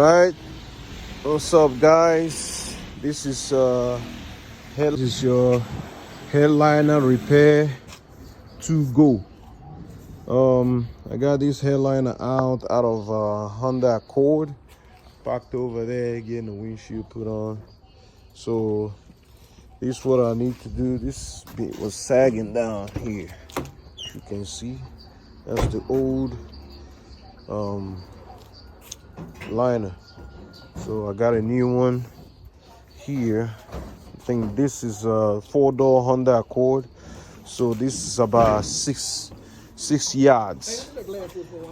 Right, what's up, guys? This is your headliner repair to go. I got this headliner out of Honda Accord, parked over there, getting the windshield put on. So this is what I need to do. This bit was sagging down here. You can see that's the old liner. So I got a new one here. I think this is a 4-door Honda Accord. So this is about six yards,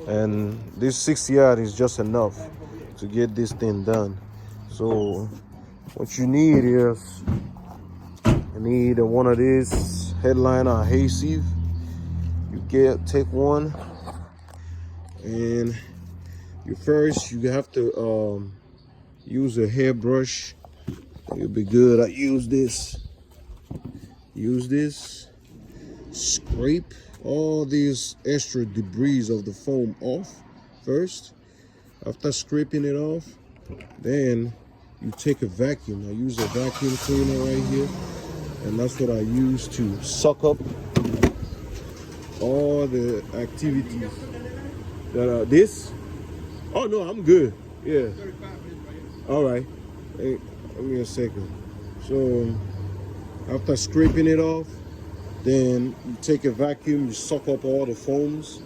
and this 6 yard is just enough to get this thing done. So what you need is one of these headliner adhesive. You take one, and you have to use a hairbrush. It'll be good. I use this, scrape all these extra debris of the foam off first. After scraping it off, then you take a vacuum. I use a vacuum cleaner right here, and that's what I use to suck up all the activities that are this. Oh no, I'm good. Yeah. All right. Hey, give me a second. So after scraping it off, then you take a vacuum, you suck up all the foams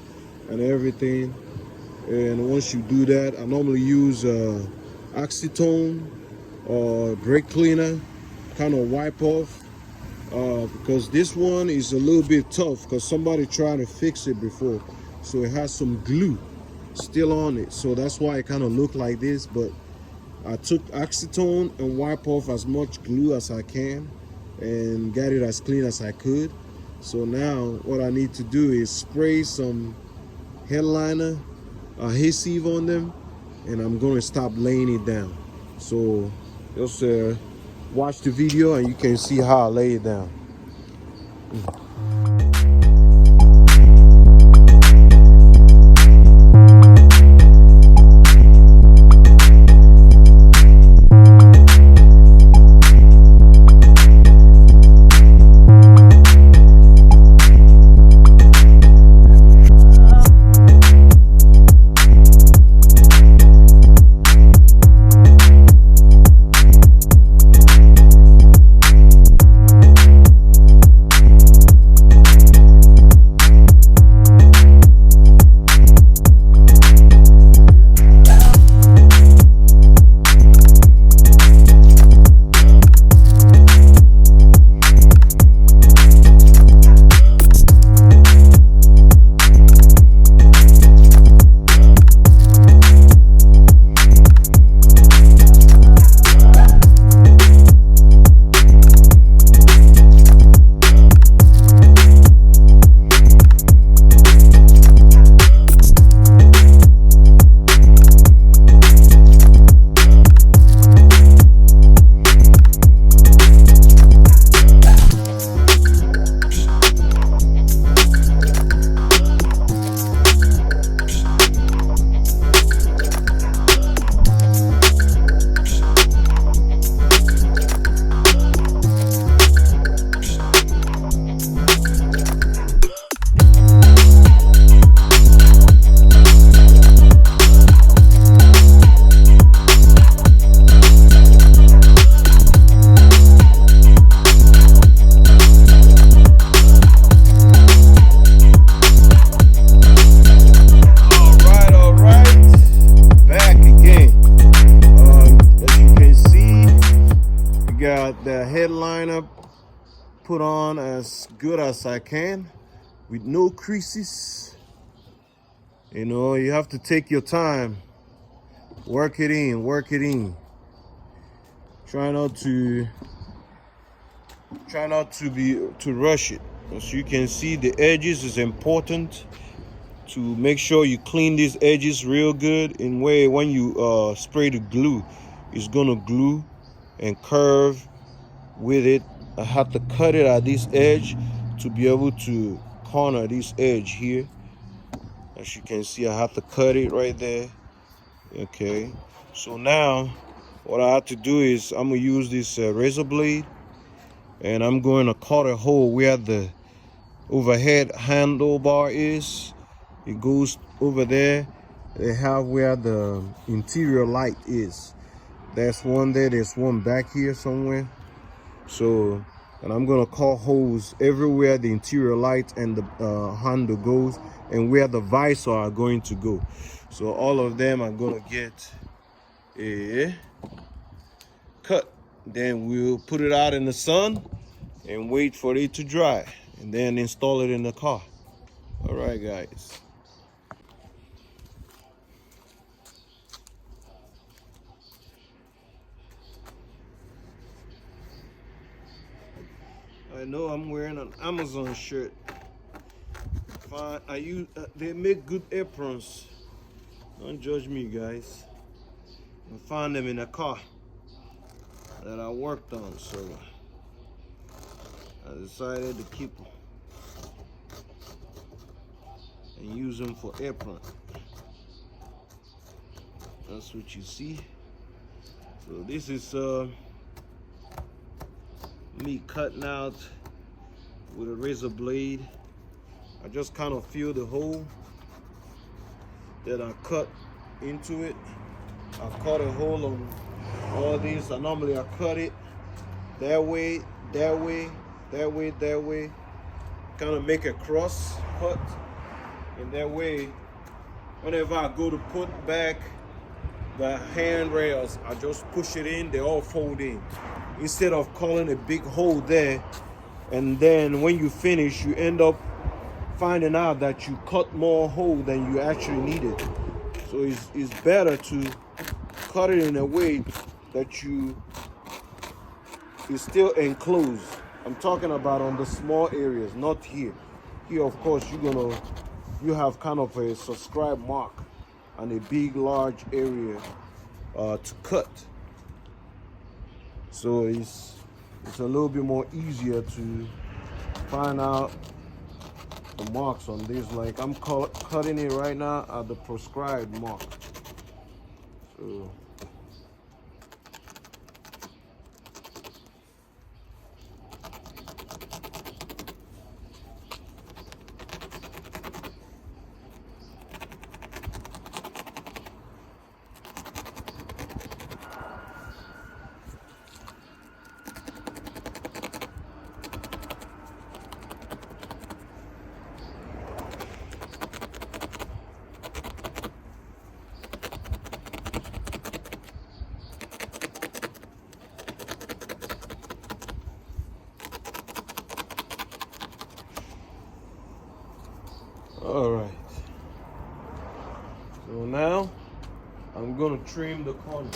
and everything. And once you do that, I normally use acetone or brake cleaner, kind of wipe off, because this one is a little bit tough because somebody tried to fix it before. So it has some glue still on it. So that's why it kind of looked like this, but I took acetone and wipe off as much glue as I can and got it as clean as I could. So now what I need to do is spray some headliner adhesive on them, and I'm going to stop laying it down. So just watch the video and you can see how I lay it down. Got the headliner put on as good as I can with no creases. You know, you have to take your time, work it in. Try not to rush it. As you can see, the edges is important to make sure you clean these edges real good, in way when you spray the glue, it's gonna glue and curve with it. I have to cut it at this edge to be able to corner this edge here. As you can see, I have to cut it right there. Okay, So now what I have to do is I'm gonna use this razor blade, and I'm going to cut a hole where the overhead handlebar is. It goes over there. They have where the interior light is. There's one there, there's one back here somewhere. So, and I'm gonna cut holes everywhere the interior light and the handle goes, and where the visor are going to go. So all of them are gonna get a cut. Then we'll put it out in the sun and wait for it to dry, and then install it in the car. All right, guys. I know I'm wearing an Amazon shirt. Fine, they make good aprons. Don't judge me, guys. I found them in a car that I worked on, so I decided to keep them and use them for apron. That's what you see. So this is me cutting out with a razor blade. I just kind of feel the hole that I cut into it. I cut a hole on all these. Normally I cut it that way, that way, that way, that way. Kind of make a cross cut, and that way, whenever I go to put back the handrails, I just push it in, they all fold in. Instead of cutting a big hole there, and then when you finish, you end up finding out that you cut more hole than you actually needed. So it's better to cut it in a way that it's still enclosed. I'm talking about on the small areas, not here. Here, of course, you have kind of a subscribe mark and a big, large area to cut. So it's a little bit more easier to find out the marks on this. Like I'm cutting it right now at the prescribed mark. So all right. So now I'm gonna trim the corner.